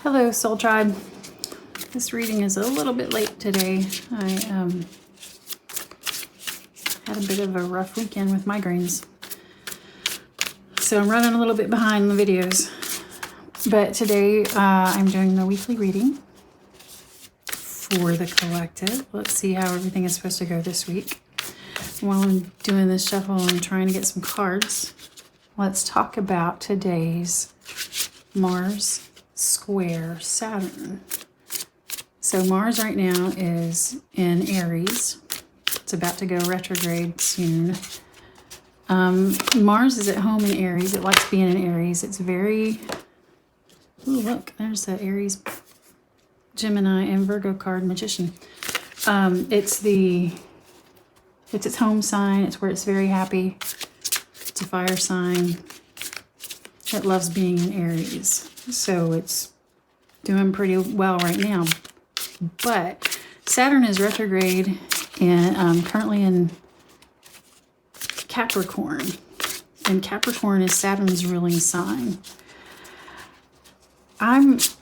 Hello, Soul Tribe. This reading is a little bit late today. I had a bit of a rough weekend with migraines, so I'm running a little bit behind the videos. But today I'm doing the weekly reading for the collective. Let's see how everything is supposed to go this week. While I'm doing this shuffle and trying to get some cards, let's talk about today's Mars square Saturn. So Mars right now is in Aries. It's about to go retrograde soon. Mars is at home in Aries. It likes being in Aries. It's very... Ooh, look, there's the Aries, Gemini, and Virgo card, Magician. It's its home sign. It's where it's very happy. It's a fire sign. It loves being in Aries. So it's doing pretty well right now. But Saturn is retrograde and currently in Capricorn. And Capricorn is Saturn's ruling sign. This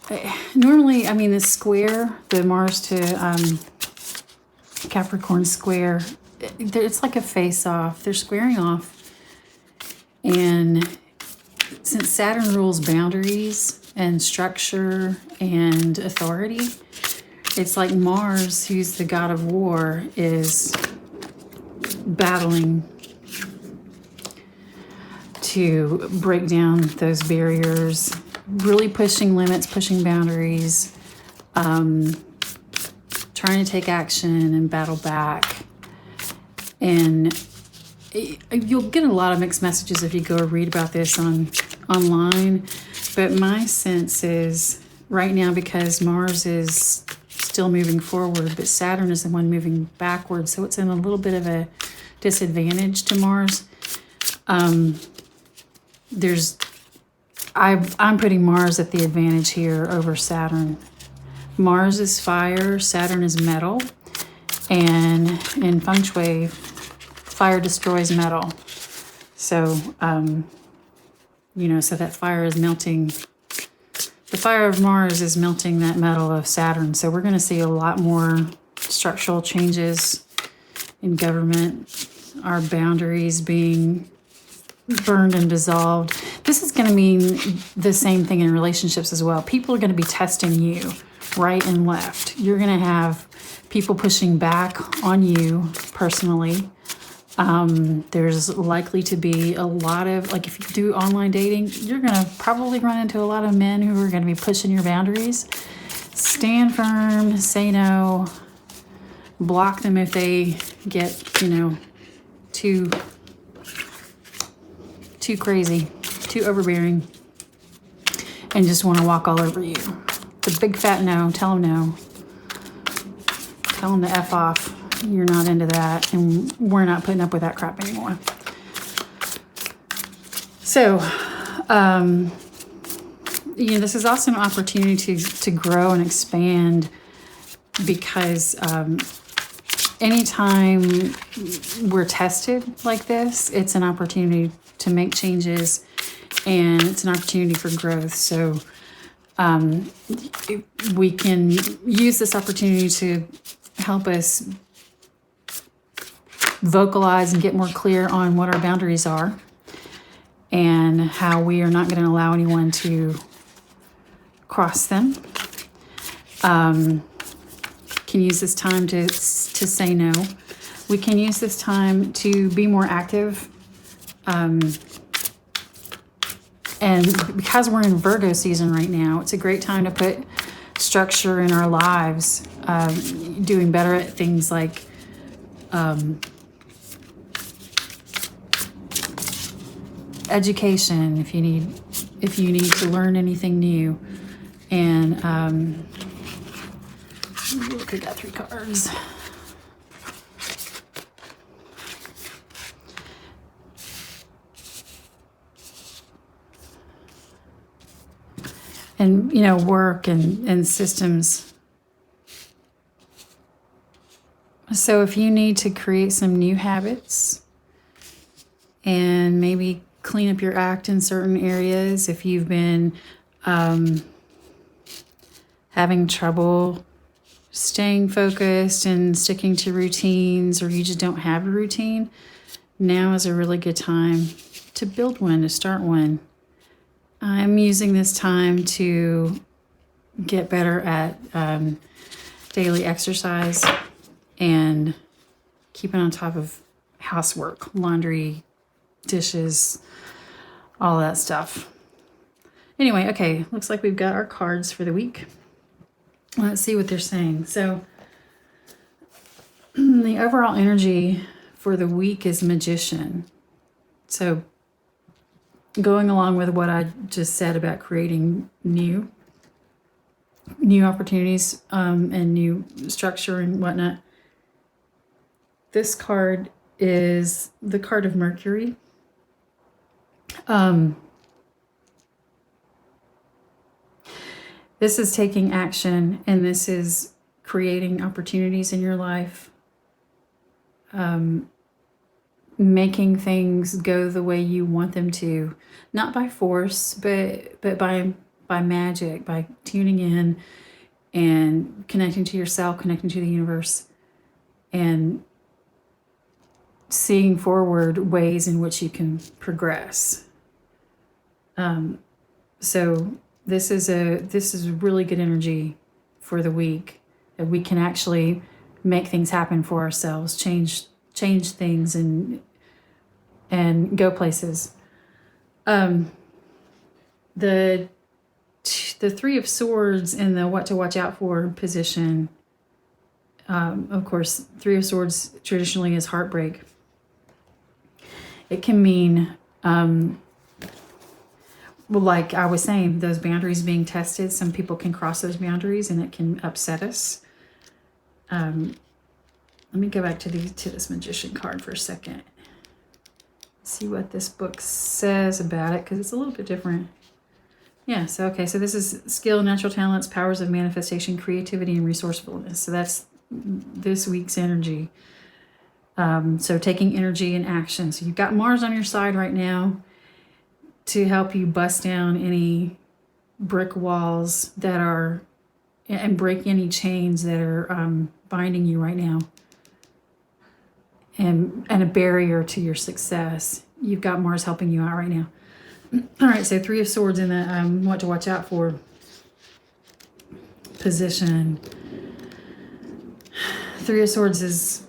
square, the Mars to Capricorn square, it's like a face-off. They're squaring off. And since Saturn rules boundaries and structure and authority, it's like Mars, who's the god of war, is battling to break down those barriers, really pushing limits, pushing boundaries, trying to take action and battle back. And you'll get a lot of mixed messages if you go read about this online. But my sense is right now, because Mars is still moving forward, but Saturn is the one moving backwards. So it's in a little bit of a disadvantage to Mars. I'm putting Mars at the advantage here over Saturn. Mars is fire, Saturn is metal. And in Feng Shui, fire destroys metal. So, so that fire is melting. The fire of Mars is melting that metal of Saturn. So we're going to see a lot more structural changes in government, our boundaries being burned and dissolved. This is going to mean the same thing in relationships as well. People are going to be testing you right and left. You're going to have people pushing back on you personally. There's likely to be a lot of, like, if you do online dating, you're going to probably run into a lot of men who are going to be pushing your boundaries. Stand firm, say no, block them if they get, too crazy, too overbearing, and just want to walk all over you. The big fat no, tell them no. Tell them to F off. You're not into that, and we're not putting up with that crap anymore. So, this is also an opportunity to grow and expand, because anytime we're tested like this, it's an opportunity to make changes, and it's an opportunity for growth. So we can use this opportunity to help us vocalize and get more clear on what our boundaries are and how we are not going to allow anyone to cross them. Can use this time to say no. We can use this time to be more active. And because we're in Virgo season right now, it's a great time to put structure in our lives, doing better at things like education, if you need to learn anything new. And look, I got 3 cards. And work and systems. So if you need to create some new habits and maybe clean up your act in certain areas, if you've been having trouble staying focused and sticking to routines, or you just don't have a routine, now is a really good time to build one, to start one. I'm using this time to get better at daily exercise and keeping on top of housework, laundry, dishes, all that stuff. Anyway, okay, looks like we've got our cards for the week. Let's see what they're saying. So the overall energy for the week is Magician. So going along with what I just said about creating new opportunities and new structure and whatnot, this card is the card of Mercury. This is taking action, and this is creating opportunities in your life, making things go the way you want them to, not by force, but by magic, by tuning in and connecting to yourself, connecting to the universe, and seeing forward ways in which you can progress. So this is really good energy for the week, that we can actually make things happen for ourselves, change things and go places. The Three of Swords in the what to watch out for position. Of course, Three of Swords traditionally is heartbreak. It can mean, well, like I was saying, those boundaries being tested. Some people can cross those boundaries and it can upset us. Let me go back to this Magician card for a second. See what this book says about it, because it's a little bit different. Yeah, so this is skill, natural talents, powers of manifestation, creativity, and resourcefulness. So that's this week's energy. So taking energy and action. So you've got Mars on your side right now to help you bust down any brick walls that are, and break any chains that are binding you right now, and a barrier to your success. You've got Mars helping you out right now. All right, so Three of Swords in the what to watch out for position. Three of Swords is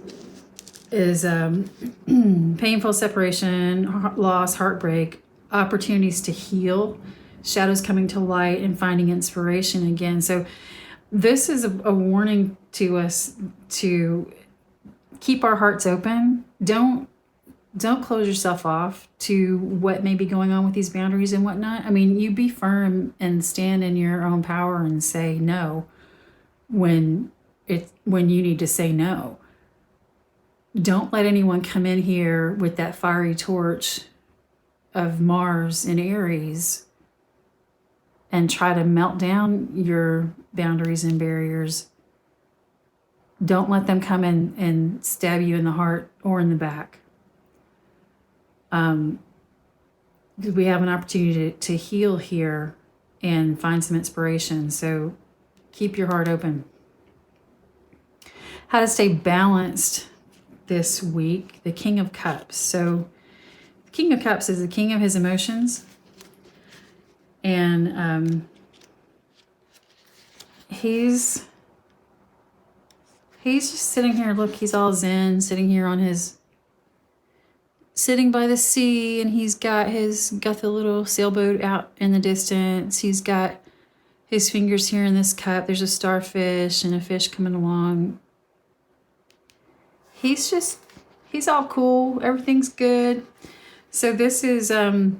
painful separation, loss, heartbreak, opportunities to heal, shadows coming to light, and finding inspiration again. So this is a warning to us to keep our hearts open. Don't close yourself off to what may be going on with these boundaries and whatnot. I mean, you be firm and stand in your own power and say no when you need to say no. Don't let anyone come in here with that fiery torch of Mars in Aries and try to melt down your boundaries and barriers. Don't let them come in and stab you in the heart or in the back. We have an opportunity to heal here and find some inspiration. So keep your heart open. How to stay balanced this week. The King of Cups. So the King of Cups is the king of his emotions. And he's just sitting here. Look, he's all zen, sitting by the sea, and he's got the little sailboat out in the distance. He's got his fingers here in this cup. There's a starfish and a fish coming along. He's all cool. Everything's good. So this is love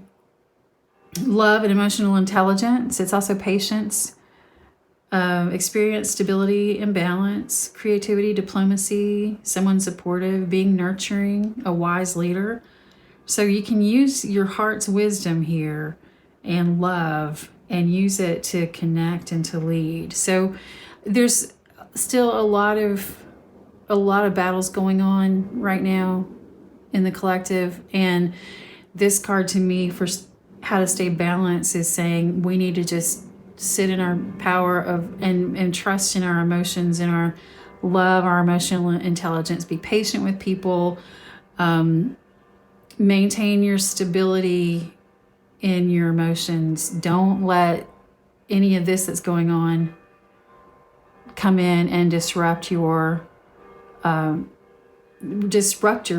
and emotional intelligence. It's also patience, experience, stability, and balance, creativity, diplomacy, someone supportive, being nurturing, a wise leader. So you can use your heart's wisdom here and love and use it to connect and to lead. So there's still a lot of battles going on right now in the collective, and this card to me for how to stay balanced is saying we need to just sit in our power of and trust in our emotions and our love, our emotional intelligence. Be patient with people. Maintain your stability in your emotions. Don't let any of this that's going on come in and disrupt your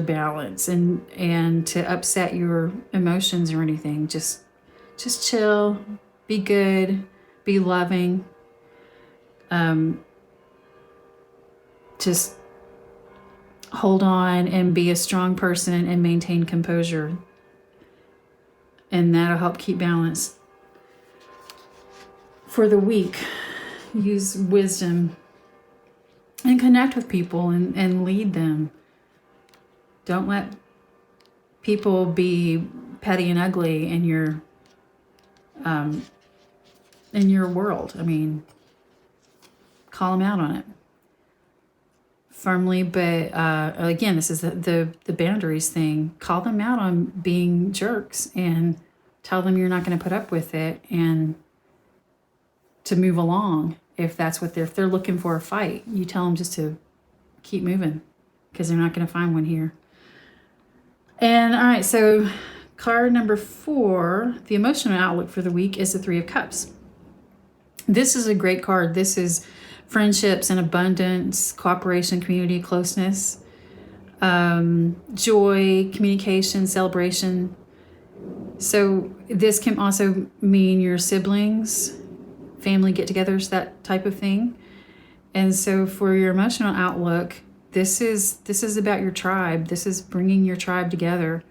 balance and to upset your emotions or anything. Just chill, be good, be loving. Just hold on and be a strong person and maintain composure. And that'll help keep balance. For the week, use wisdom and connect with people and lead them. Don't let people be petty and ugly in your world. I mean, call them out on it firmly, but again, this is the boundaries thing. Call them out on being jerks and tell them you're not going to put up with it and to move along. If they're looking for a fight, you tell them just to keep moving because they're not going to find one here. And all right, so card number 4, the emotional outlook for the week is the 3 of Cups. This is a great card. This is friendships and abundance, cooperation, community, closeness, joy, communication, celebration. So this can also mean your siblings, family get-togethers, that type of thing. And so for your emotional outlook, this is about your tribe. This is bringing your tribe together.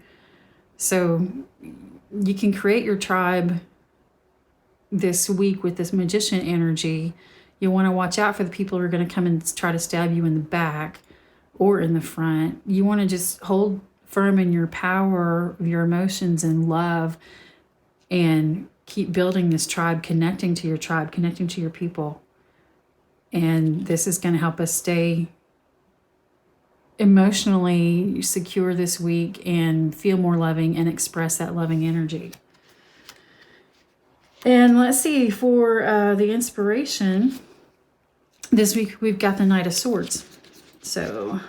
So you can create your tribe this week with this magician energy. You want to watch out for the people who are going to come and try to stab you in the back or in the front. You want to just hold firm in your power, your emotions and love, and keep building this tribe, connecting to your people. And this is going to help us stay emotionally secure this week and feel more loving and express that loving energy. And let's see, for the inspiration, this week we've got the Knight of Swords. So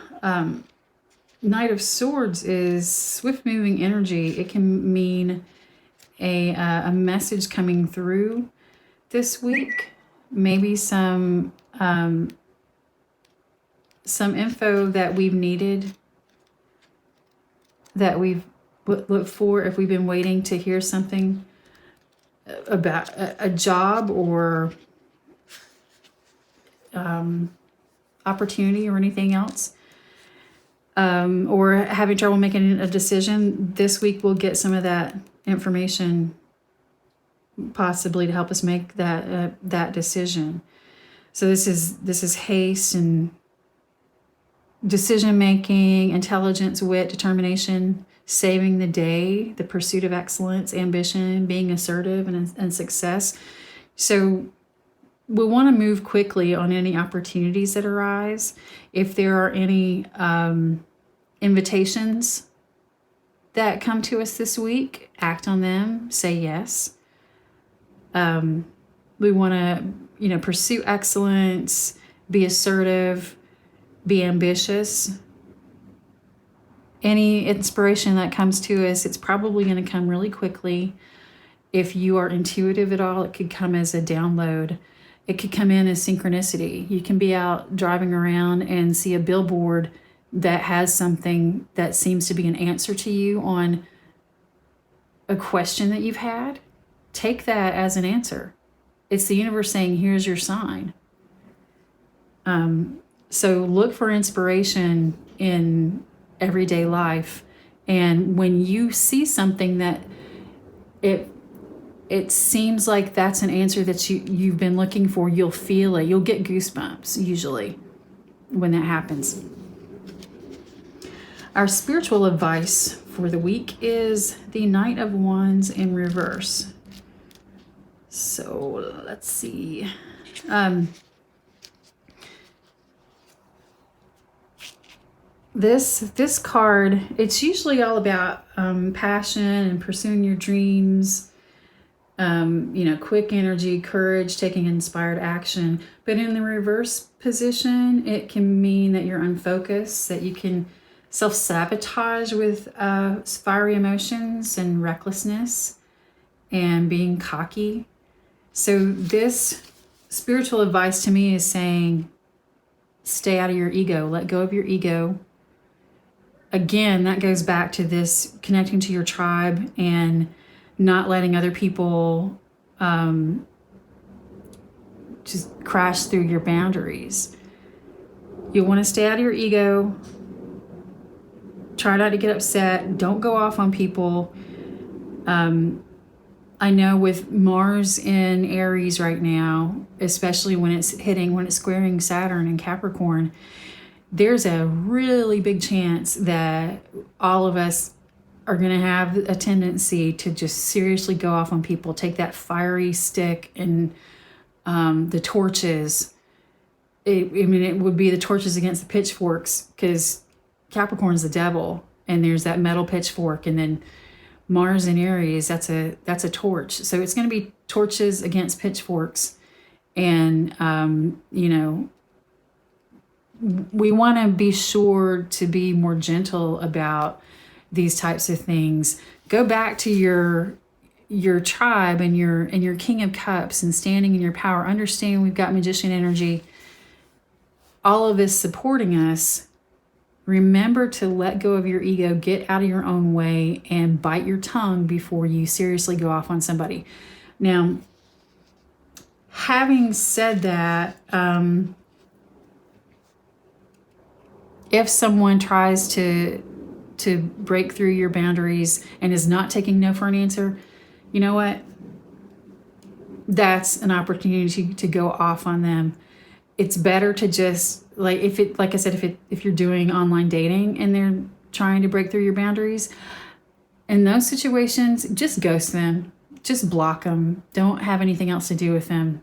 Knight of Swords is swift-moving energy. It can mean a message coming through this week, maybe some info that we've needed, that we've looked for if we've been waiting to hear something about a job or opportunity or anything else, or having trouble making a decision. This week we'll get some of that information possibly to help us make that decision. So this is haste and decision making, intelligence, wit, determination, saving the day, the pursuit of excellence, ambition, being assertive and success. So we want to move quickly on any opportunities that arise. If there are any invitations that come to us this week, act on them, say yes. We want to, pursue excellence, be assertive, be ambitious. Any inspiration that comes to us, it's probably going to come really quickly. If you are intuitive at all, it could come as a download. It could come in as synchronicity. You can be out driving around and see a billboard that has something that seems to be an answer to you on a question that you've had. Take that as an answer. It's the universe saying, here's your sign. So look for inspiration in everyday life. And when you see something that it seems like that's an answer that you've been looking for, you'll feel it. You'll get goosebumps usually when that happens. Our spiritual advice for the week is the Knight of Wands in reverse. So let's see. This card, it's usually all about passion and pursuing your dreams, quick energy, courage, taking inspired action. But in the reverse position, it can mean that you're unfocused, that you can self-sabotage with fiery emotions and recklessness and being cocky. So this spiritual advice to me is saying, stay out of your ego, let go of your ego. Again, that goes back to this connecting to your tribe and not letting other people just crash through your boundaries. You want to stay out of your ego. Try not to get upset. Don't go off on people. I know with Mars in Aries right now, especially when it's squaring Saturn in Capricorn, there's a really big chance that all of us are going to have a tendency to just seriously go off on people, take that fiery stick and the torches. It would be the torches against the pitchforks, because Capricorn's the devil, and there's that metal pitchfork, and then Mars in Aries, that's a torch. So it's going to be torches against pitchforks. And, we want to be sure to be more gentle about these types of things. Go back to your tribe and your King of Cups and standing in your power. Understand we've got Magician energy. All of this supporting us. Remember to let go of your ego, get out of your own way, and bite your tongue before you seriously go off on somebody. Now, having said that, if someone tries to break through your boundaries and is not taking no for an answer, you know what? That's an opportunity to go off on them. It's better to just, if you're doing online dating and they're trying to break through your boundaries, in those situations, just ghost them, just block them. Don't have anything else to do with them.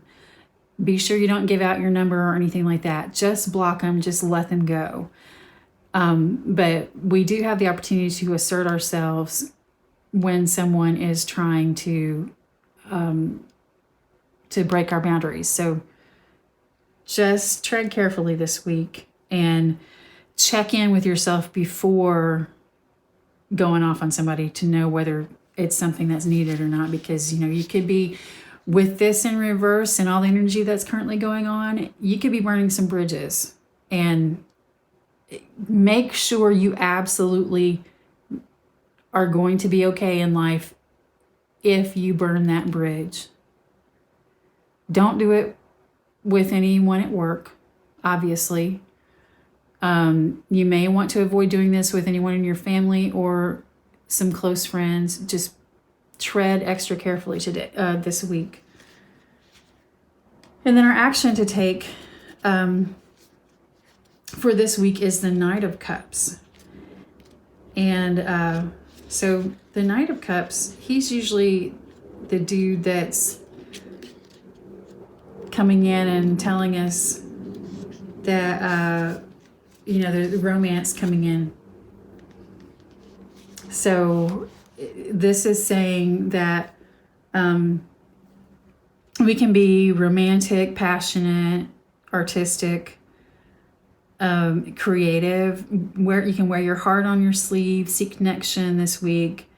Be sure you don't give out your number or anything like that. Just block them, just let them go. But we do have the opportunity to assert ourselves when someone is trying to break our boundaries. So just tread carefully this week and check in with yourself before going off on somebody to know whether it's something that's needed or not, because you could be, with this in reverse and all the energy that's currently going on, you could be burning some bridges. And make sure you absolutely are going to be okay in life if you burn that bridge. Don't do it with anyone at work, obviously. You may want to avoid doing this with anyone in your family or some close friends. Just tread extra carefully today, this week. And then our action to take for this week is the Knight of Cups. And so the Knight of Cups, he's usually the dude that's coming in and telling us that, the romance coming in. So this is saying that we can be romantic, passionate, artistic, creative, where you can wear your heart on your sleeve, seek connection this week,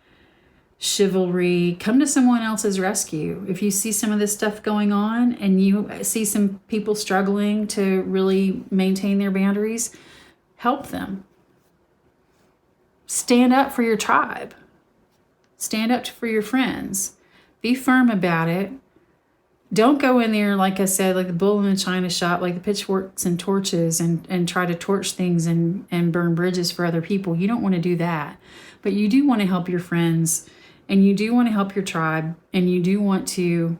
chivalry, come to someone else's rescue. If you see some of this stuff going on and you see some people struggling to really maintain their boundaries, help them. Stand up for your tribe. Stand up for your friends. Be firm about it. Don't go in there, like I said, like the bull in the china shop, like the pitchforks and torches and try to torch things and burn bridges for other people. You don't want to do that. But you do want to help your friends, and you do want to help your tribe, and you do want to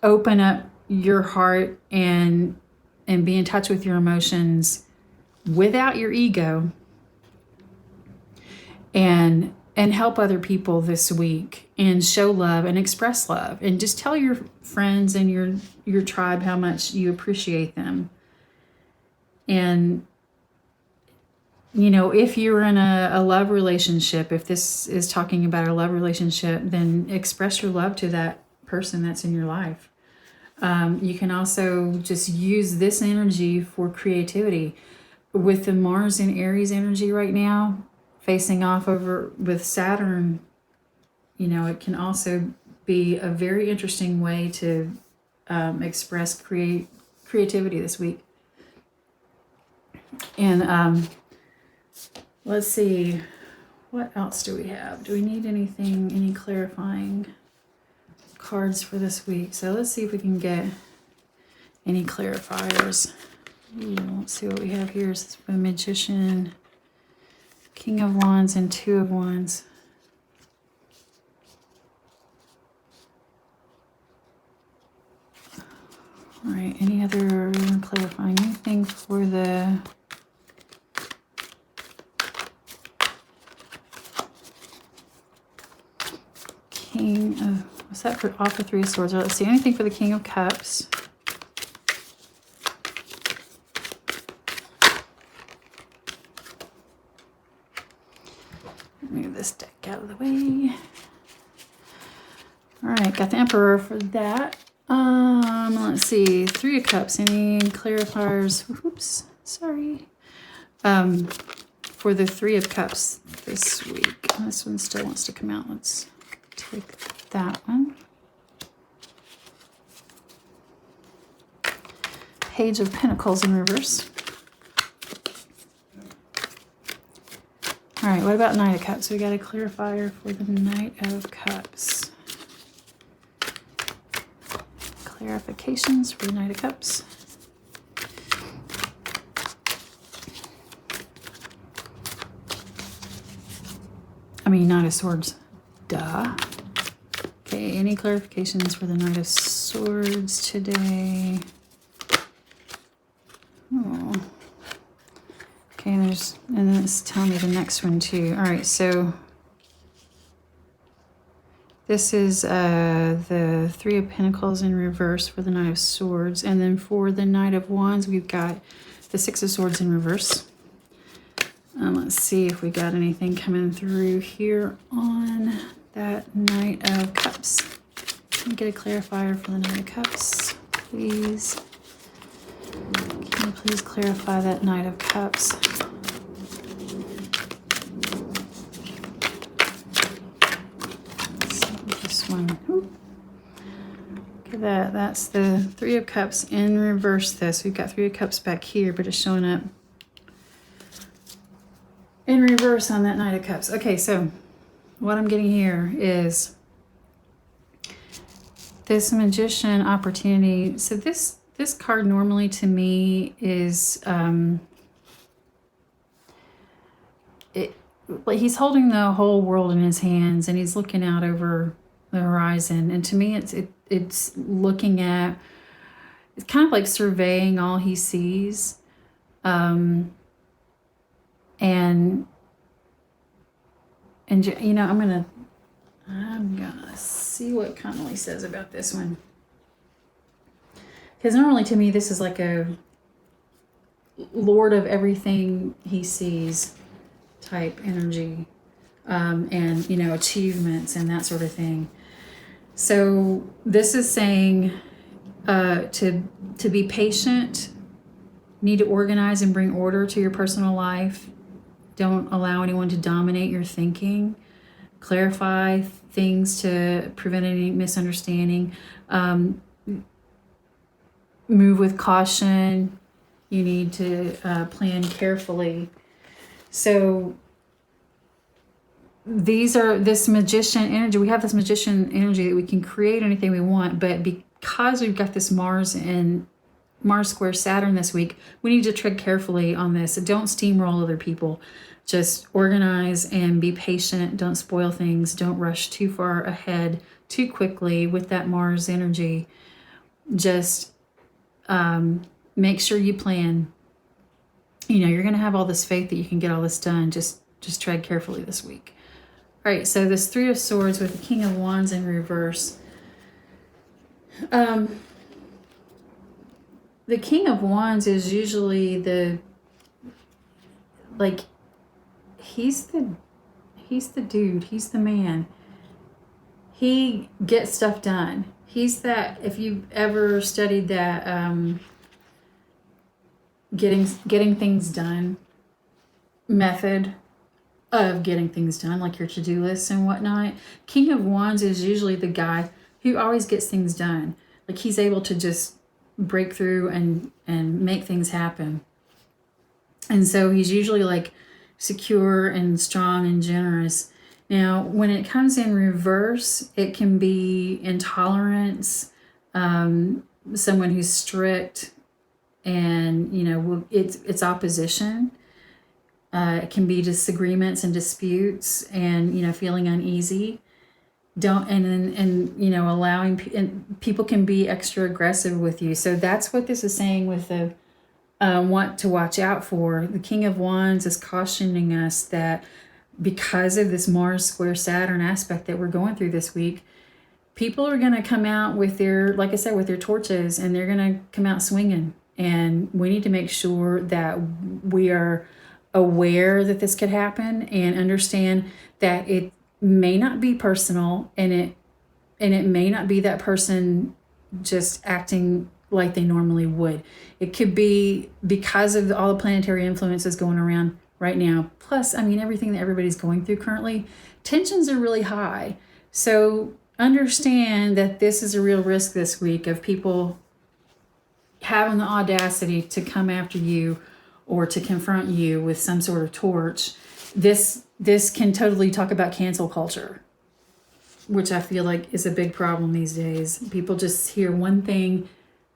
open up your heart and be in touch with your emotions without your ego, and help other people this week and show love and express love, and just tell your friends and your tribe how much you appreciate them. And you know, if you're in a love relationship, if this is talking about a love relationship, then express your love to that person that's in your life. You can also just use this energy for creativity. With the Mars and Aries energy right now, facing off over with Saturn, you know, it can also be a very interesting way to express creativity this week. And let's see, what else do we have? Do we need anything, any clarifying cards for this week? So let's see if we can get any clarifiers. Ooh, let's see what we have here. Is a Magician, King of Wands, and Two of Wands. All right, any other clarifying anything for the King of, what's that for, off the Three of Swords? Let's see, anything for the King of Cups. Move this deck out of the way. All right, got the Emperor for that. Let's see, Three of Cups. Any clarifiers? Oops, sorry. For the Three of Cups this week. This one still wants to come out. Let's take that one. Page of Pentacles in reverse. All right, what about Knight of Cups? We got a clarifier for the Knight of Cups. Clarifications for the Knight of Cups. I mean, Knight of Swords. Duh. Okay, any clarifications for the Knight of Swords today? Oh. Okay, and then it's telling me the next one too. All right, so this is the Three of Pentacles in reverse for the Knight of Swords. And then for the Knight of Wands, we've got the Six of Swords in reverse. Let's see if we got anything coming through here on that Knight of Cups. Can we get a clarifier for the Knight of Cups, please? Can you please clarify that Knight of Cups? This one. Ooh. Look at that. That's the Three of Cups in reverse. We've got Three of Cups back here, but it's showing up in reverse on that Knight of Cups. Okay, so what I'm getting here is this Magician opportunity. So this card normally to me is like he's holding the whole world in his hands and he's looking out over the horizon. And to me, it's looking at, it's kind of like surveying all he sees. And you know, I'm gonna see what Connolly says about this one, because normally to me this is like a lord of everything he sees type energy, and you know, achievements and that sort of thing. So this is saying to be patient, need to organize and bring order to your personal life. Don't allow anyone to dominate your thinking. Clarify things to prevent any misunderstanding. Move with caution. You need to plan carefully. So this Magician energy, we have this Magician energy that we can create anything we want, but because we've got this Mars square Saturn this week, we need to tread carefully on this. Don't steamroll other people. Just organize and be patient. Don't spoil things. Don't rush too far ahead too quickly with that Mars energy. Just make sure you plan. You know, you're going to have all this faith that you can get all this done. Just tread carefully this week. All right, so this Three of Swords with the King of Wands in reverse. The King of Wands is usually he's the dude. He's the man. He gets stuff done. He's that, if you've ever studied that getting things done method of getting things done, like your to-do lists and whatnot, King of Wands is usually the guy who always gets things done. Like he's able to just break through and make things happen. And so he's usually like secure and strong and generous. Now, when it comes in reverse, it can be intolerance, someone who's strict, and it's opposition. It can be disagreements and disputes, and feeling uneasy. Allowing and people can be extra aggressive with you. So that's what this is saying with the want to watch out for. The King of Wands is cautioning us that because of this Mars square Saturn aspect that we're going through this week, people are going to come out with their, like I said, with their torches, and they're going to come out swinging. And we need to make sure that we are aware that this could happen and understand that it may not be personal, and it may not be that person just acting like they normally would. It could be because of all the planetary influences going around right now. Plus, everything that everybody's going through currently, tensions are really high. So understand that this is a real risk this week of people having the audacity to come after you or to confront you with some sort of torch. This can totally talk about cancel culture, which I feel like is a big problem these days. People just hear one thing,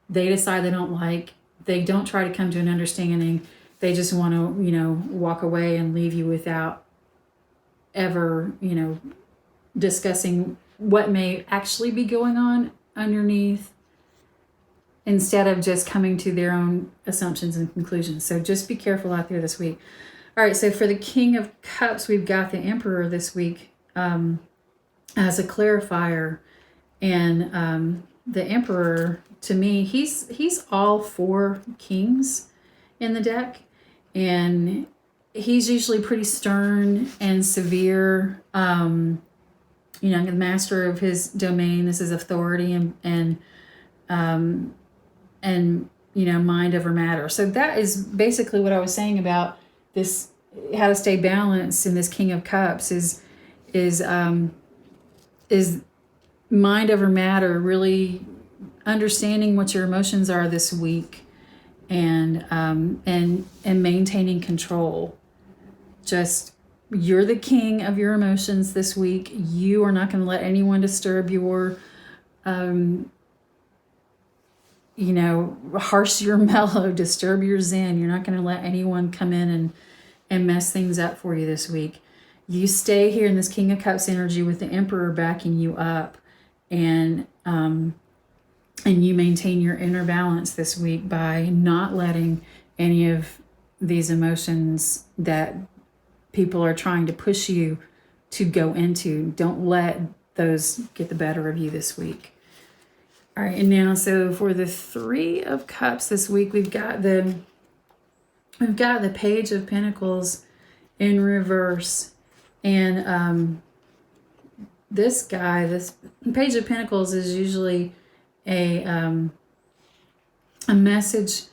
they decide they don't like, they don't try to come to an understanding. They just want to, walk away and leave you without ever, discussing what may actually be going on underneath, instead of just coming to their own assumptions and conclusions. So just be careful out there this week. All right, so for the King of Cups, we've got the Emperor this week as a clarifier. And the Emperor, to me, he's all four kings in the deck. And he's usually pretty stern and severe. The master of his domain. This is authority and mind over matter. So that is basically what I was saying about this, how to stay balanced in this King of Cups is mind over matter, really understanding what your emotions are this week, and maintaining control. Just, you're the king of your emotions this week. You are not going to let anyone disturb your harsh your mellow, disturb your zen. You're not going to let anyone come in and mess things up for you this week. You stay here in this King of Cups energy with the Emperor backing you up, and you maintain your inner balance this week by not letting any of these emotions that people are trying to push you to go into. Don't let those get the better of you this week. All right, and now, so for the Three of Cups this week, we've got the Page of Pentacles in reverse, and this Page of Pentacles is usually a message.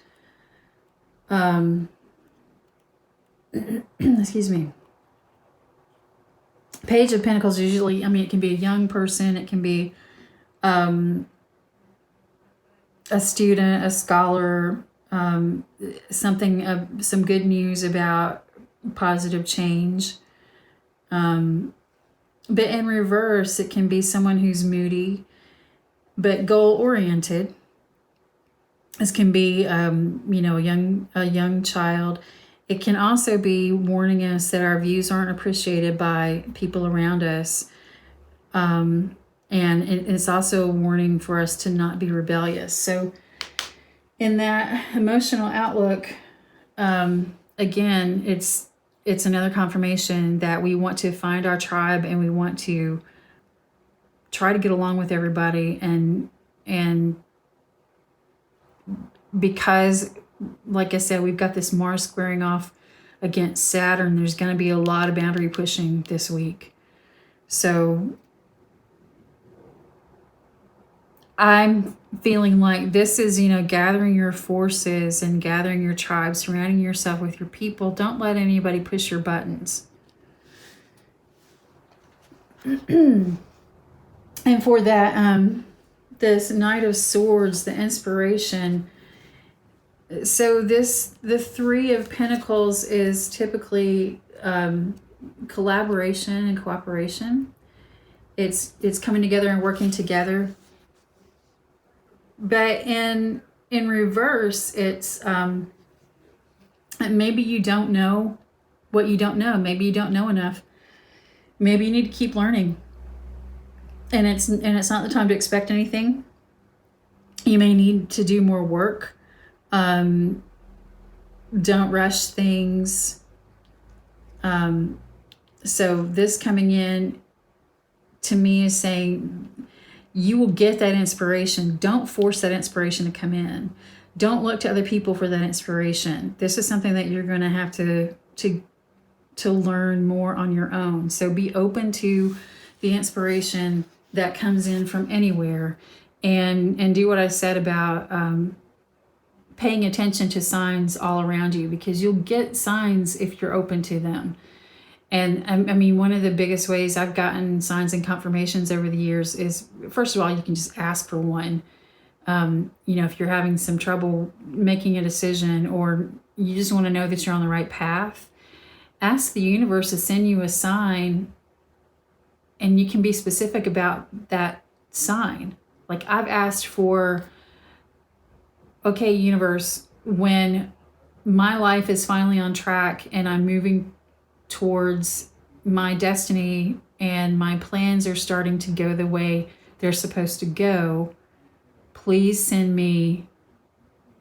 Excuse me. Page of Pentacles usually, it can be a young person, it can be a student, a scholar, some good news about positive change. But in reverse, it can be someone who's moody, but goal-oriented. This can be, a young child. It can also be warning us that our views aren't appreciated by people around us. And it's also a warning for us to not be rebellious. So in that emotional outlook, again, it's another confirmation that we want to find our tribe, and we want to try to get along with everybody. And because, like I said, we've got this Mars squaring off against Saturn. There's going to be a lot of boundary pushing this week. So I'm feeling like this is, gathering your forces and gathering your tribe, surrounding yourself with your people. Don't let anybody push your buttons. And for that, this Knight of Swords, the inspiration. So the Three of Pentacles is typically collaboration and cooperation. It's coming together and working together. But in reverse, it's maybe you don't know what you don't know. Maybe you don't know enough. Maybe you need to keep learning. And it's not the time to expect anything. You may need to do more work. Don't rush things. So this coming in to me is saying you will get that inspiration. Don't force that inspiration to come in. Don't look to other people for that inspiration. This is something that you're going to have to learn more on your own. So be open to the inspiration that comes in from anywhere, and do what I said about paying attention to signs all around you, because you'll get signs if you're open to them. And I mean, one of the biggest ways I've gotten signs and confirmations over the years is, first of all, you can just ask for one. If you're having some trouble making a decision, or you just want to know that you're on the right path, ask the universe to send you a sign, and you can be specific about that sign. Like I've asked for, okay, universe, when my life is finally on track and I'm moving towards my destiny and my plans are starting to go the way they're supposed to go, please send me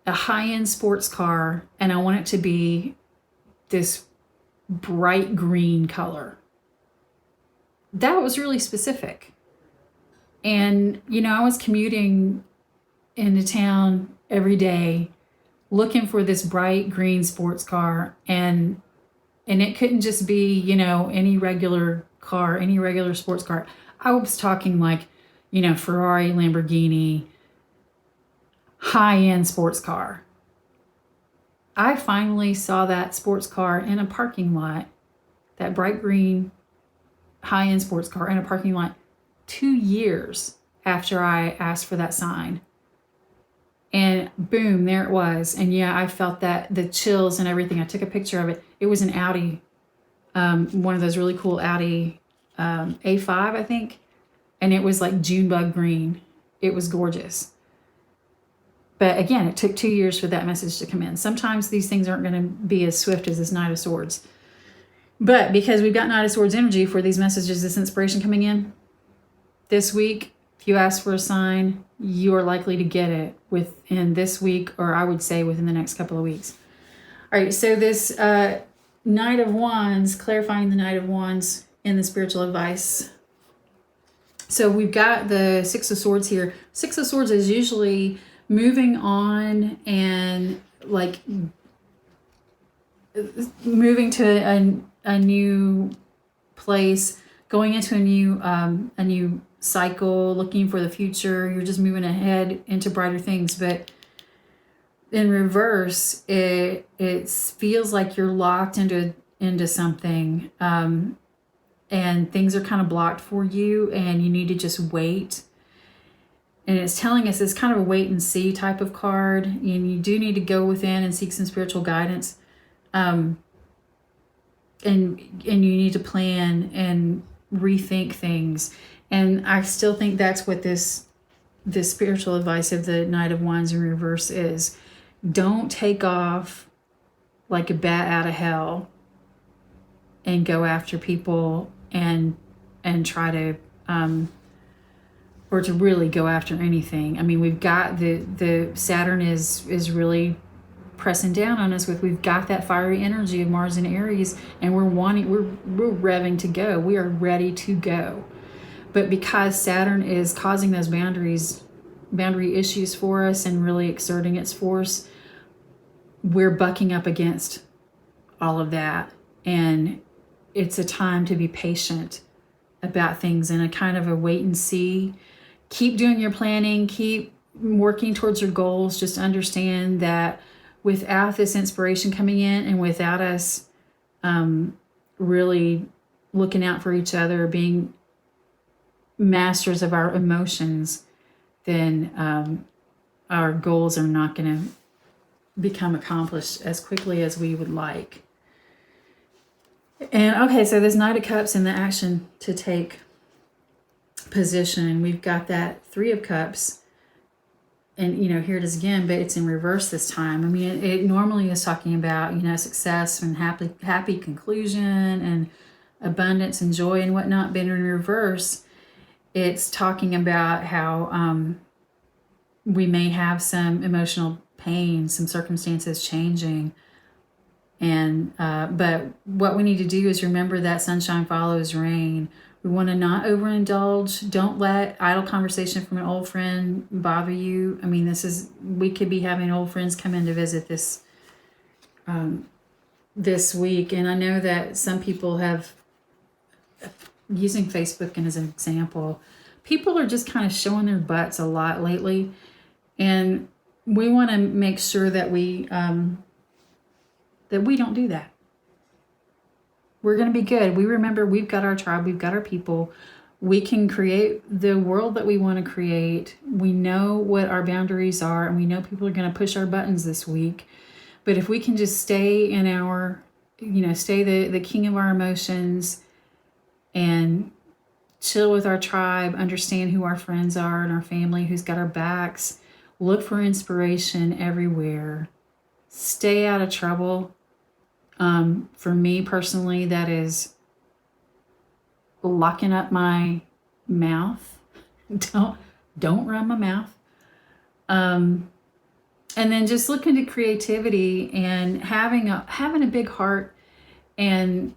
a high-end sports car, and I want it to be this bright green color. That was really specific. And, I was commuting into town every day looking for this bright green sports car, and it couldn't just be, any regular car, any regular sports car. I was talking like, Ferrari, Lamborghini, high-end sports car. I finally saw that sports car in a parking lot, that bright green high-end sports car in a parking lot 2 years after I asked for that sign. And boom, there it was. And yeah, I felt that, the chills and everything. I took a picture of it. It was an Audi, one of those really cool Audi A5, I think. And it was like Junebug green. It was gorgeous. But again, it took 2 years for that message to come in. Sometimes these things aren't going to be as swift as this Knight of Swords. But because we've got Knight of Swords energy for these messages, this inspiration coming in this week, if you ask for a sign, you are likely to get it within this week, or I would say within the next couple of weeks. All right, so this Knight of Wands, clarifying the Knight of Wands in the spiritual advice. So we've got the Six of Swords here. Six of Swords is usually moving on and like moving to a new place, going into a new cycle, looking for the future. You're just moving ahead into brighter things. But in reverse, it feels like you're locked into something, and things are kind of blocked for you, and you need to just wait. And it's telling us it's kind of a wait and see type of card, and you do need to go within and seek some spiritual guidance. And you need to plan and rethink things. And I still think that's what this spiritual advice of the Knight of Wands in reverse is. Don't take off like a bat out of hell and go after people and try to or to really go after anything. I mean, we've got the Saturn is really pressing down on us we've got that fiery energy of Mars and Aries, and we're revving to go. We are ready to go. But because Saturn is causing those boundary issues for us and really exerting its force, we're bucking up against all of that. And it's a time to be patient about things and a kind of a wait and see. Keep doing your planning, keep working towards your goals. Just understand that without this inspiration coming in and without us really looking out for each other, being masters of our emotions, then our goals are not going to become accomplished as quickly as we would like. And okay, so this Knight of Cups and the action to take position. We've got that Three of Cups. And, here it is again, but it's in reverse this time. I mean, it normally is talking about, success and happy conclusion and abundance and joy and whatnot. But in reverse, it's talking about how we may have some emotional pain, some circumstances changing. And but what we need to do is remember that sunshine follows rain. We want to not overindulge. Don't let idle conversation from an old friend bother you. I mean, we could be having old friends come in to visit this week. And I know that some people have, using Facebook as an example, people are just kind of showing their butts a lot lately. And we want to make sure that we don't do that. We're going to be good. We remember we've got our tribe, we've got our people. We can create the world that we want to create. We know what our boundaries are, and we know people are going to push our buttons this week. But if we can just stay in our, stay the king of our emotions and chill with our tribe, understand who our friends are and our family, who's got our backs, look for inspiration everywhere, stay out of trouble. For me personally, that is locking up my mouth. Don't run my mouth. And then just look into creativity and having a big heart and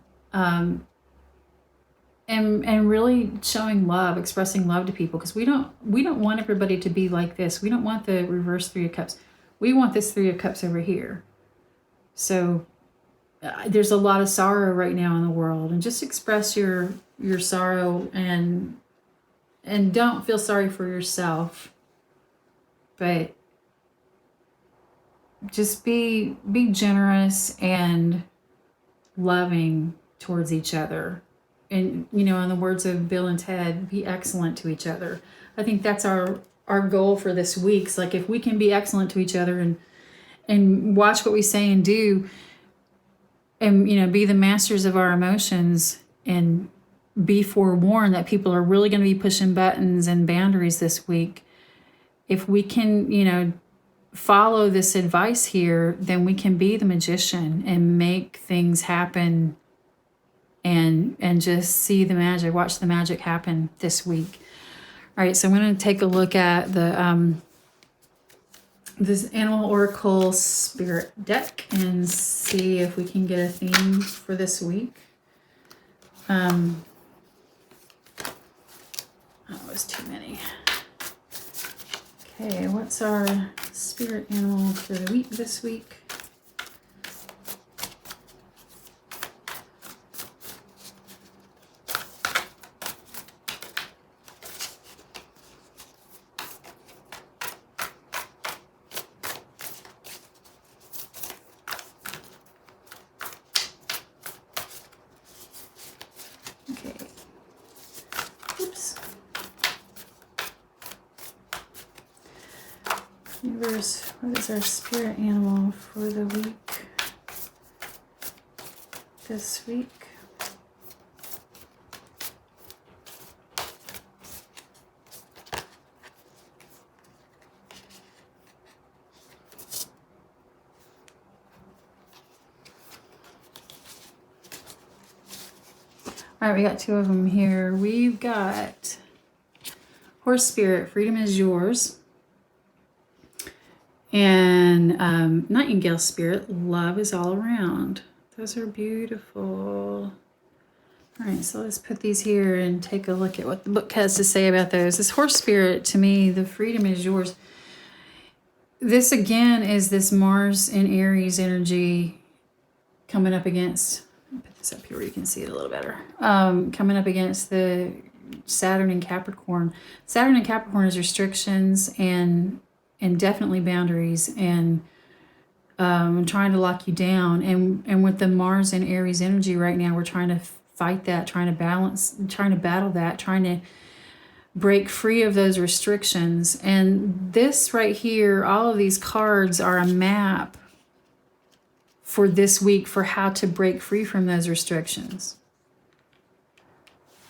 really showing love, expressing love to people, because we don't want everybody to be like this. We don't want the reverse Three of Cups. We want this Three of Cups over here. So there's a lot of sorrow right now in the world, and just express your sorrow and don't feel sorry for yourself, but just be generous and loving towards each other. And, in the words of Bill and Ted, be excellent to each other. I think that's our goal for this week. It's like, if we can be excellent to each other and watch what we say and do, and, be the masters of our emotions, and be forewarned that people are really going to be pushing buttons and boundaries this week. If we can, follow this advice here, then we can be the magician and make things happen and just see the magic, watch the magic happen this week. All right, so I'm going to take a look at the this Animal Oracle Spirit deck and see if we can get a theme for this week. Oh, it was too many. Okay, what's our spirit animal for the week this week? Universe, what is our spirit animal for the week this week? All right, we got two of them here. We've got Horse Spirit, Freedom is Yours. And Nightingale Spirit, Love is All Around. Those are beautiful. All right, so let's put these here and take a look at what the book has to say about those. This Horse Spirit, to me, the freedom is yours. This, again, is this Mars and Aries energy coming up against, put this up here where you can see it a little better. Coming up against the Saturn and Capricorn. Saturn and Capricorn is restrictions and definitely boundaries and trying to lock you down. And with the Mars and Aries energy right now, we're trying to fight that, trying to balance, trying to battle that, trying to break free of those restrictions. And this right here, all of these cards are a map for this week for how to break free from those restrictions.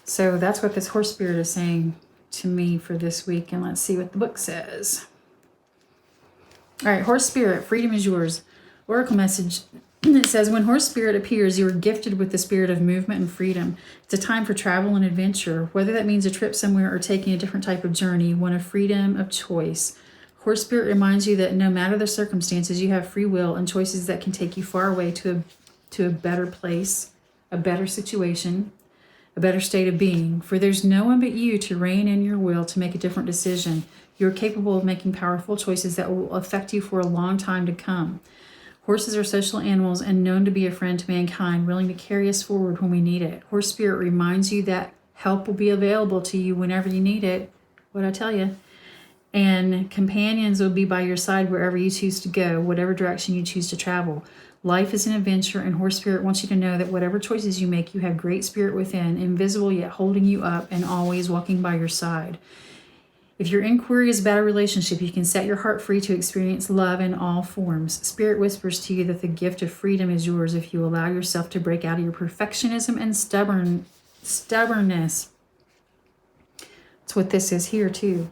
So that's what this horse spirit is saying to me for this week. And let's see what the book says. All right, horse spirit, freedom is yours. Oracle message. It says, when horse spirit appears, you are gifted with the spirit of movement and freedom. It's a time for travel and adventure, whether that means a trip somewhere or taking a different type of journey, one of freedom of choice. Horse spirit reminds you that no matter the circumstances, you have free will and choices that can take you far away to a better place, a better situation, a better state of being. For there's no one but you to rein in your will to make a different decision. You're capable of making powerful choices that will affect you for a long time to come. Horses are social animals and known to be a friend to mankind, willing to carry us forward when we need it. Horse spirit reminds you that help will be available to you whenever you need it. What'd I tell you? And companions will be by your side wherever you choose to go, whatever direction you choose to travel. Life is an adventure, and horse spirit wants you to know that whatever choices you make, you have great spirit within, invisible yet holding you up and always walking by your side. If your inquiry is about a relationship, you can set your heart free to experience love in all forms. Spirit whispers to you that the gift of freedom is yours if you allow yourself to break out of your perfectionism and stubbornness. That's what this is here too.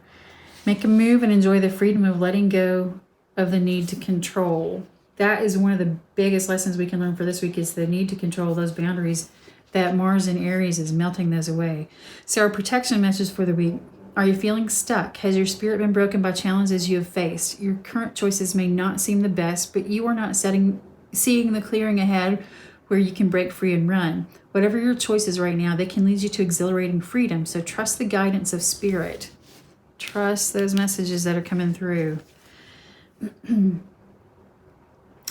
Make a move and enjoy the freedom of letting go of the need to control. That is one of the biggest lessons we can learn for this week, is the need to control those boundaries. That Mars in Aries is melting those away. So our protection message for the week. Are you feeling stuck? Has your spirit been broken by challenges you have faced? Your current choices may not seem the best, but you are not seeing the clearing ahead where you can break free and run. Whatever your choices right now, they can lead you to exhilarating freedom. So trust the guidance of spirit. Trust those messages that are coming through.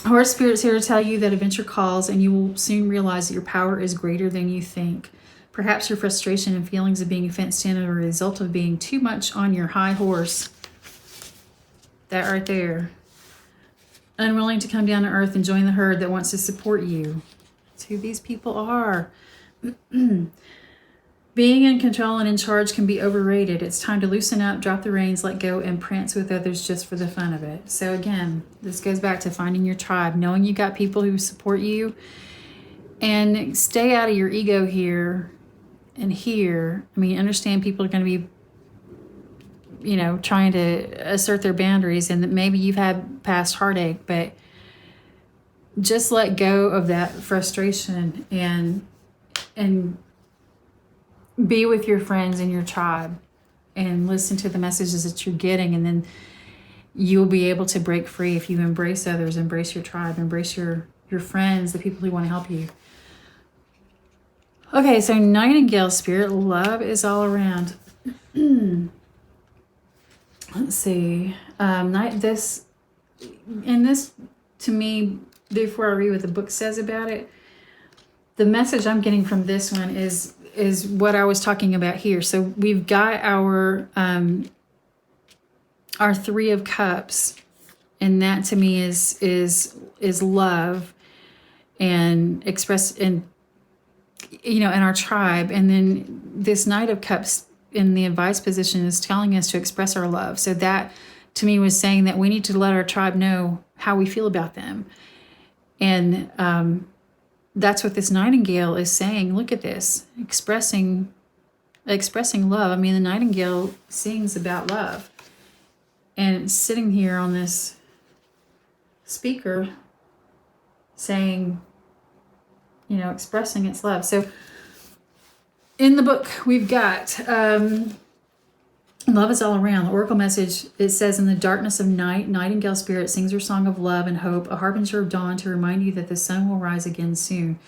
Horse spirit's here to tell you that adventure calls, and you will soon realize that your power is greater than you think. Perhaps your frustration and feelings of being fenced in are a result of being too much on your high horse. That right there. Unwilling to come down to earth and join the herd that wants to support you. That's who these people are. Being in control and in charge can be overrated. It's time to loosen up, drop the reins, let go, and prance with others just for the fun of it. So again, this goes back to finding your tribe, knowing you got people who support you, and stay out of your ego here. And here, I mean, understand people are going to be, trying to assert their boundaries, and that maybe you've had past heartache, but just let go of that frustration and be with your friends and your tribe and listen to the messages that you're getting. And then you'll be able to break free if you embrace others, embrace your tribe, embrace your friends, the people who want to help you. Okay, so Nightingale spirit, love is all around. Let's see. This to me, before I read what the book says about it, the message I'm getting from this one is what I was talking about here. So we've got our Three of Cups, and that to me is love and express and in our tribe. And then this Knight of Cups in the advice position is telling us to express our love. So that to me was saying that we need to let our tribe know how we feel about them. And that's what this Nightingale is saying. Look at this, expressing love. I mean, the Nightingale sings about love, and it's sitting here on this speaker saying, expressing its love. So in the book, we've got love is all around. The oracle message, it says, in the darkness of night, Nightingale spirit sings her song of love and hope, a harbinger of dawn to remind you that the sun will rise again soon.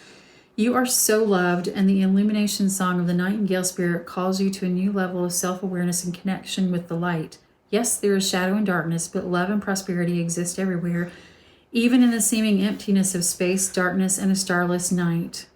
You are so loved, and the illumination song of the Nightingale spirit calls you to a new level of self-awareness and connection with the light. Yes, there is shadow and darkness, but love and prosperity exist everywhere. even in the seeming emptiness of space, darkness, and a starless night.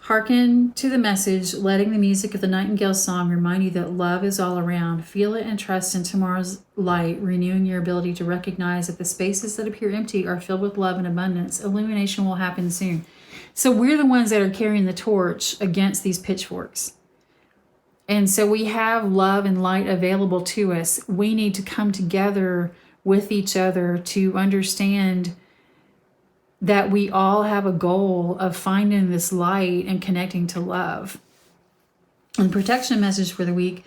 Hearken to the message, letting the music of the nightingale's song remind you that love is all around. Feel it and trust in tomorrow's light, renewing your ability to recognize that the spaces that appear empty are filled with love and abundance. Illumination will happen soon. So we're the ones that are carrying the torch against these pitchforks. And so we have love and light available to us. We need to come together with each other to understand that we all have a goal of finding this light and connecting to love. And protection message for the week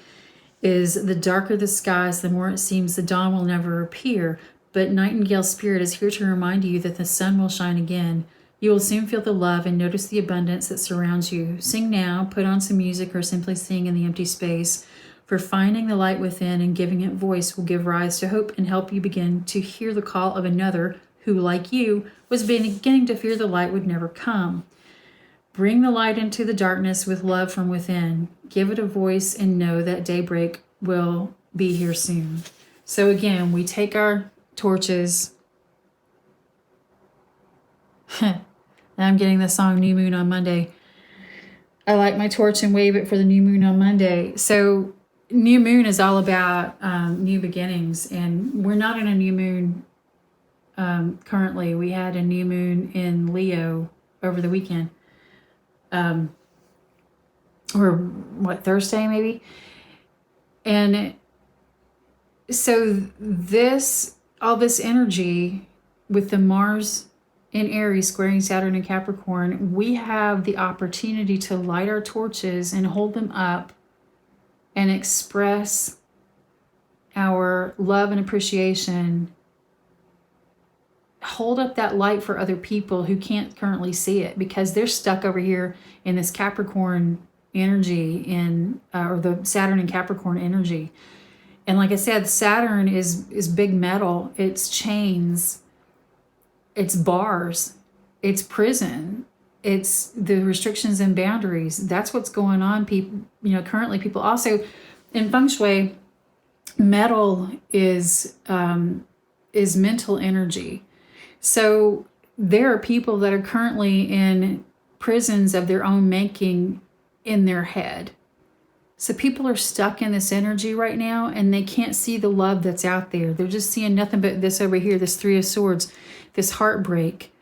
is the darker the skies, the more it seems the dawn will never appear. But Nightingale Spirit is here to remind you that the sun will shine again. You will soon feel the love and notice the abundance that surrounds you. Sing now, put on some music, or simply sing in the empty space. For finding the light within and giving it voice will give rise to hope and help you begin to hear the call of another who, like you, was beginning to fear the light would never come. Bring the light into the darkness with love from within. Give it a voice and know that daybreak will be here soon. So again, we take our torches. I'm getting the song New Moon on Monday. I light my torch and wave it for the new moon on Monday. So new moon is all about new beginnings, and we're not in a new moon currently. We had a new moon in Leo over the weekend, or Thursday maybe. And so all this energy with the Mars in Aries squaring Saturn and Capricorn, we have the opportunity to light our torches and hold them up and express our love and appreciation. Hold up that light for other people who can't currently see it because they're stuck over here in this Capricorn energy, or the Saturn and Capricorn energy. And like I said, Saturn is big metal. It's chains. It's bars. It's prison. It's the restrictions and boundaries. That's what's going on. People, currently people also in feng shui, metal is mental energy. So there are people that are currently in prisons of their own making in their head. So people are stuck in this energy right now and they can't see the love that's out there. They're just seeing nothing but this over here, this Three of Swords, this heartbreak.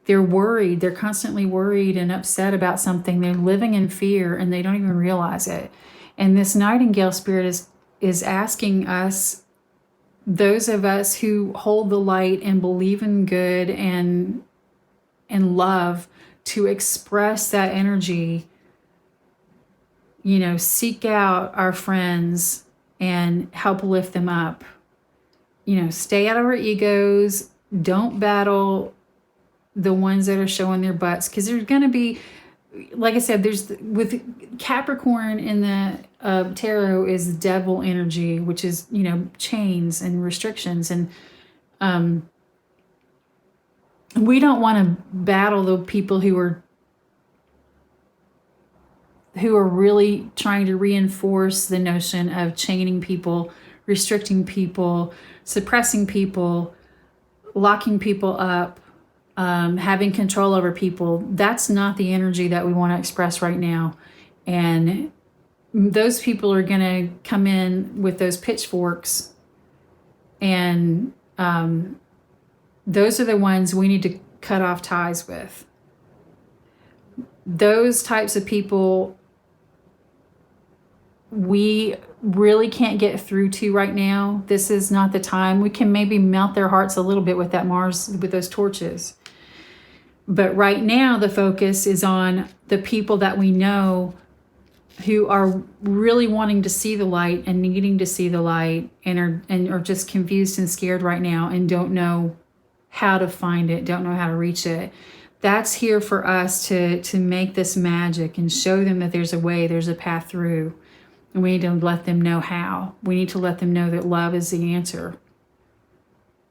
They're worried. They're constantly worried and upset about something. They're living in fear and they don't even realize it. And this Nightingale Spirit is asking us, those of us who hold the light and believe in good and love, to express that energy. Seek out our friends and help lift them up. Stay out of our egos. Don't battle the ones that are showing their butts, because there's going to be, like I said, with Capricorn in the tarot is devil energy, which is, chains and restrictions. And we don't want to battle the people who are really trying to reinforce the notion of chaining people, restricting people, suppressing people, locking people up, having control over people. That's not the energy that we want to express right now. And those people are going to come in with those pitchforks. And those are the ones we need to cut off ties with. Those types of people we really can't get through to right now. This is not the time. We can maybe melt their hearts a little bit with that Mars, with those torches. But right now, the focus is on the people that we know who are really wanting to see the light and needing to see the light and are just confused and scared right now and don't know how to find it, don't know how to reach it. That's here for us to make this magic and show them that there's a way, there's a path through. And we need to let them know how. We need to let them know that love is the answer.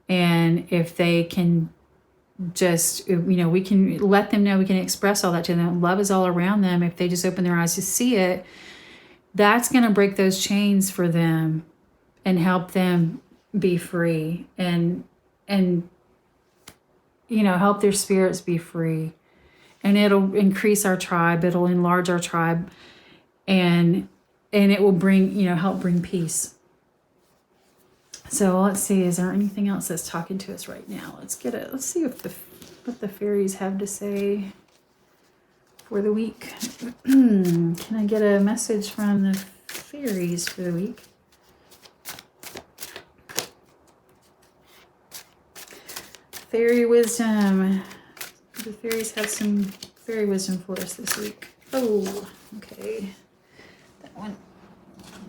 And if they can just, we can let them know, we can express all that to them. Love is all around them. If they just open their eyes to see it, that's going to break those chains for them and help them be free. And help their spirits be free. And it'll increase our tribe. It'll enlarge our tribe. And it will bring, help bring peace. So let's see, is there anything else that's talking to us right now? Let's see what the fairies have to say for the week. Can I get a message from the fairies for the week? Fairy wisdom. The fairies have some fairy wisdom for us this week. Oh, okay. That one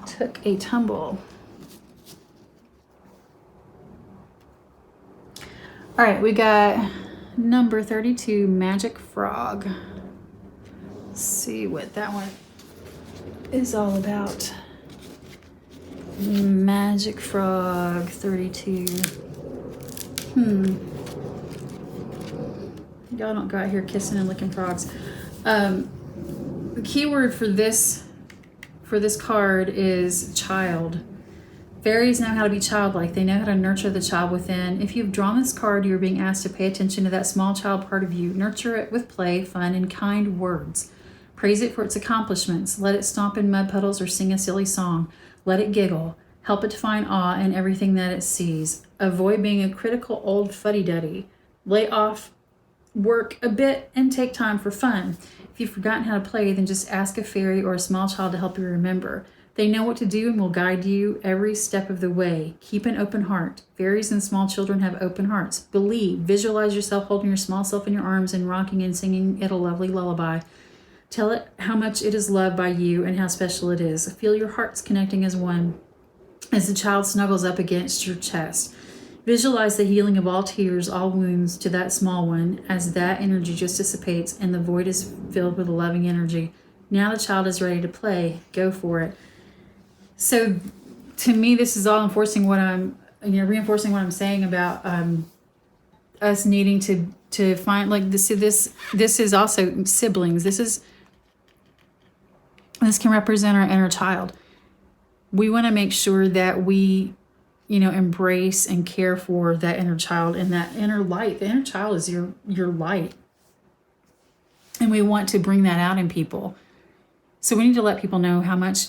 took a tumble. All right, we got number 32, Magic Frog. Let's see what that one is all about. Magic Frog 32. Y'all don't go out here kissing and licking frogs. The keyword for this card is child. Fairies know how to be childlike. They know how to nurture the child within. If you've drawn this card, you're being asked to pay attention to that small child part of you. Nurture it with play, fun, and kind words. Praise it for its accomplishments. Let it stomp in mud puddles or sing a silly song. Let it giggle. Help it to find awe in everything that it sees. Avoid being a critical old fuddy-duddy. Lay off work a bit and take time for fun. If you've forgotten how to play, then just ask a fairy or a small child to help you remember. They know what to do and will guide you every step of the way. Keep an open heart. Fairies and small children have open hearts. Believe. Visualize yourself holding your small self in your arms and rocking and singing it a lovely lullaby. Tell it how much it is loved by you and how special it is. Feel your hearts connecting as one as the child snuggles up against your chest. Visualize the healing of all tears, all wounds to that small one as that energy just dissipates and the void is filled with loving energy. Now the child is ready to play. Go for it. So to me, this is all reinforcing what I'm saying about us needing to find, like, this is also siblings. This can represent our inner child. We want to make sure that we, embrace and care for that inner child and that inner light. The inner child is your light. And we want to bring that out in people. So we need to let people know how much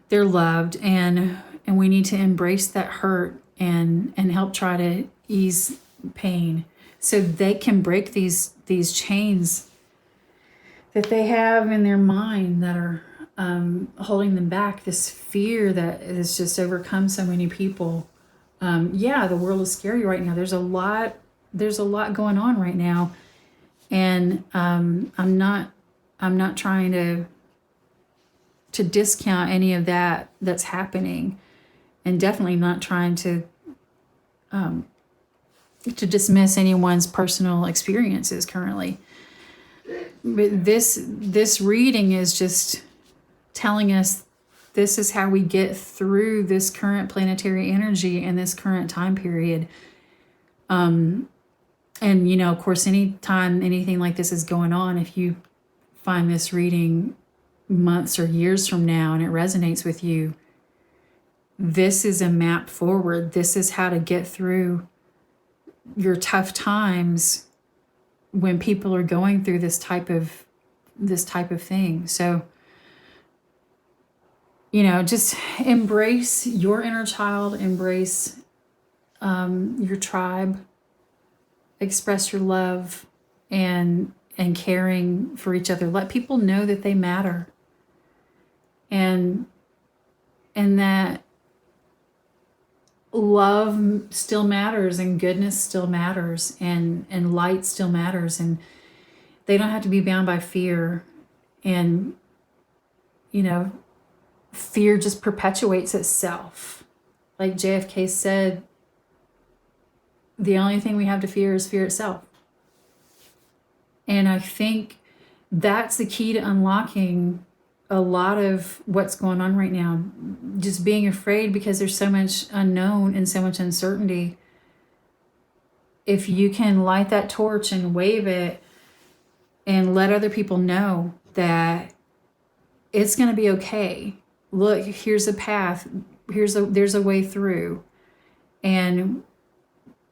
they're loved, and we need to embrace that hurt and help try to ease pain so they can break these chains that they have in their mind that are holding them back, this fear that has just overcome so many people. The world is scary right now. There's a lot going on right now, and I'm not trying to discount any of that's happening, and definitely not trying to dismiss anyone's personal experiences currently. But this reading is just telling us this is how we get through this current planetary energy and this current time period. And of course, anytime anything like this is going on, if you find this reading months or years from now and it resonates with you, this is a map forward. This is how to get through your tough times when people are going through this type of thing. So, just embrace your inner child, embrace your tribe, express your love and caring for each other. Let people know that they matter. And that love still matters, and goodness still matters, and light still matters, and they don't have to be bound by fear. And fear just perpetuates itself. Like JFK said, the only thing we have to fear is fear itself. And I think that's the key to unlocking a lot of what's going on right now. Just being afraid because there's so much unknown and so much uncertainty. If you can light that torch and wave it and let other people know that it's going to be okay. Look, here's a path. There's a way through. And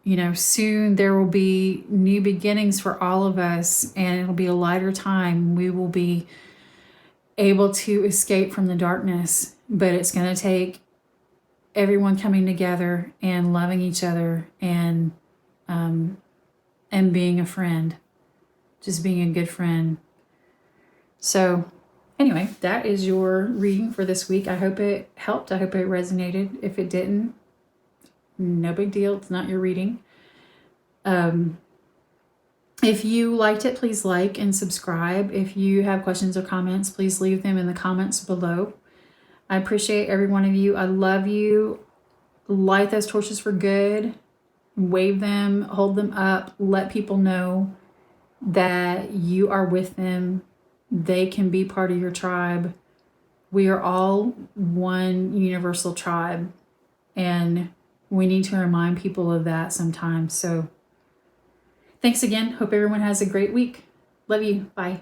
you know, soon there will be new beginnings for all of us, and it'll be a lighter time. We will be able to escape from the darkness, but it's going to take everyone coming together and loving each other and being a friend, just being a good friend. So anyway, that is your reading for this week. I hope it helped. I hope it resonated. If it didn't, no big deal. It's not your reading. If you liked it, please like and subscribe. If you have questions or comments, please leave them in the comments below. I appreciate every one of you. I love you. Light those torches for good. Wave them, hold them up, let people know that you are with them. They can be part of your tribe. We are all one universal tribe, and we need to remind people of that sometimes. So thanks again. Hope everyone has a great week. Love you. Bye.